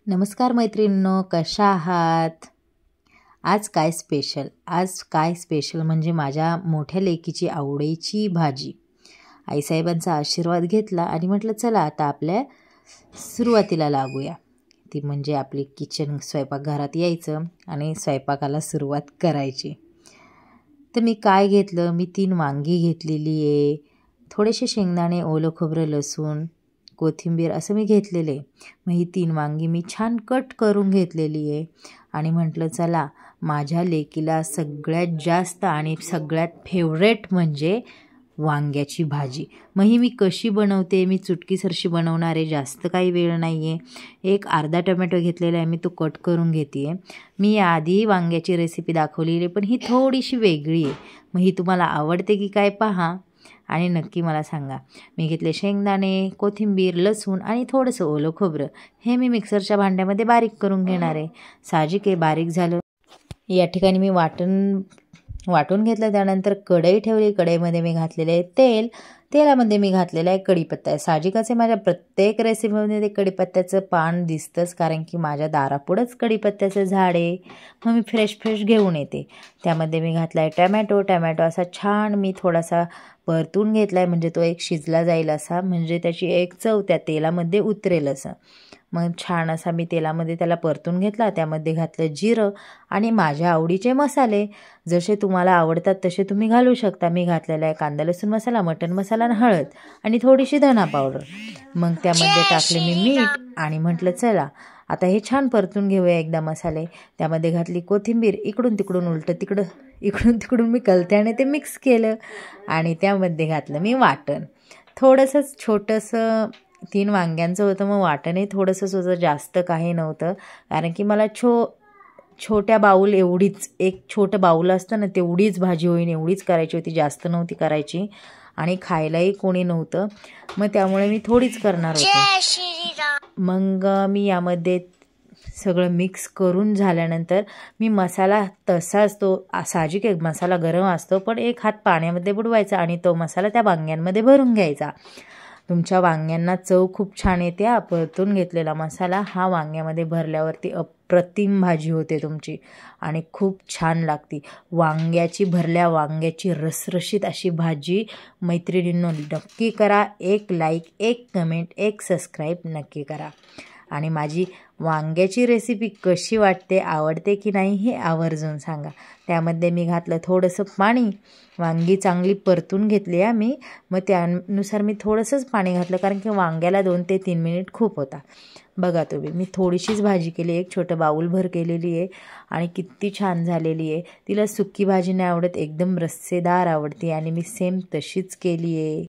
नमस्कार मैत्रिणींनो, कशा आहात? आज काय स्पेशल म्हणजे माझ्या मोठ्या लेकीची आवडीची भाजी. आईसाहेबांचा आशीर्वाद घेतला आणि म्हटलं चला आता आपल्या सुरुवातीला लागूया. ती म्हणजे आपली स्वयंपाकघरात यायचं आणि स्वयंपाकाला सुरुवात करायची. तर मी काय घेतलं, मी 3 वांगी घेतलेली आहे, थोडेसे शेंगदाणे, ओलं खोबरं, लसूण, कोथिंबीर असं मी घेतलेले. मग ही 3 वांगी मी छान कट करून घेतलेली आहे आणि म्हटलं चला माझ्या लेकीला सगळ्यात जास्त आणि सगळ्यात फेवरेट म्हणजे वांग्याची भाजी. मग ही मी कशी बनवते, मी चुटकीसरशी बनवणार आहे, जास्त काही वेळ नाही आहे. एक अर्धा टोमॅटो घेतलेला आहे, मी तो कट करून घेते आहे. मी आधी वांग्याची रेसिपी दाखवलेली पण ही थोडीशी वेगळी आहे. मग ही तुम्हाला आवडते की काय पहा आणि नक्की मला सांगा. मी घेतले शेंगदाणे, कोथिंबीर, लसूण आणि थोडंसं ओलं खोबरं. हे मी मिक्सरच्या भांड्यामध्ये बारीक करून घेणार आहे. साहजिक आहे बारीक झालं. या ठिकाणी मी वाटून घेतलं. त्यानंतर कढई ठेवली. कढईमध्ये मी घातलेले आहे तेल. तेलामध्ये मी घातलेला आहे कढीपत्ता. साहजिकच आहे माझ्या प्रत्येक रेसिपीमध्ये ते कढीपत्त्याचं पान दिसतंच, कारण की माझ्या दारापुढंच कढीपत्त्याचं झाड आहे. मग मी फ्रेश घेऊन येते. त्यामध्ये मी घातला आहे टॅमॅटो असा छान मी थोडासा परतून घेतला आहे, म्हणजे तो एक शिजला जाईल असा, म्हणजे त्याची एक चव त्या तेलामध्ये उतरेल असं. मग छान असा मी तेलामध्ये त्याला परतून घेतला. त्यामध्ये घातलं जिरं आणि माझ्या आवडीचे मसाले. जसे तुम्हाला आवडतात तसे तुम्ही घालू शकता. मी घातलेला आहे कांदा लसूण मसाला, मटण मसाला आणि हळद आणि थोडीशी धना पावडर. मग त्यामध्ये टाकले मी मीठ आणि म्हटलं चला आता हे छान परतून घेऊया एकदा मसाले. त्यामध्ये घातली कोथिंबीर. इकडून तिकडून मी कलत्याने ते मिक्स केलं आणि त्यामध्ये घातलं मी वाटण. थोडंसंच छोटंसं 3 वांग्यांचं होतं, मग वाटणही थोडंसंच होतं, जास्त काही नव्हतं. कारण की मला छोट्या बाऊल एवढीच, एक छोटं बाऊल असतं ना तेवढीच भाजी होईन एवढीच करायची होती, जास्त नव्हती करायची आणि खायलाही कोणी नव्हतं. मग त्यामुळे मी थोडीच करणार होते. मग मी यामध्ये सगळं मिक्स करून झाल्यानंतर मी मसाला तसाच, तो साहजिक एक मसाला गरम असतो, पण एक हात पाण्यामध्ये बुडवायचा आणि तो मसाला त्या वांग्यांमध्ये भरून घ्यायचा. तुमच्या वांग्यांना चव खूप छान येते. परतून घेतलेला मसाला हा वांग्यामध्ये भरल्यावरती अप्रतिम भाजी होते तुमची आणि खूप छान लागते. भरल्या वांग्याची रसरशीत अशी भाजी मैत्रिणींनो नक्की करा. एक लाईक, एक कमेंट, एक सबस्क्राईब नक्की करा. आणि माझी वांग्याची रेसिपी कशी वाटते, आवडते की नाही हे आवर्जून सांगा. त्यामध्ये मी घातलं थोडंसं पाणी. वांगी चांगली परतून घेतली आहे मी. मग त्यानुसार मी थोडंसंच पाणी घातलं, कारण की वांग्याला 2 ते 3 मिनिट खूप होता. बघा तुम्ही, मी थोडीशीच भाजी केली, एक छोटं बाऊलभर केलेली आहे आणि किती छान झालेली आहे. तिला सुकी भाजी नाही आवडत, एकदम रस्सेदार आवडते आणि मी सेम तशीच केली आहे.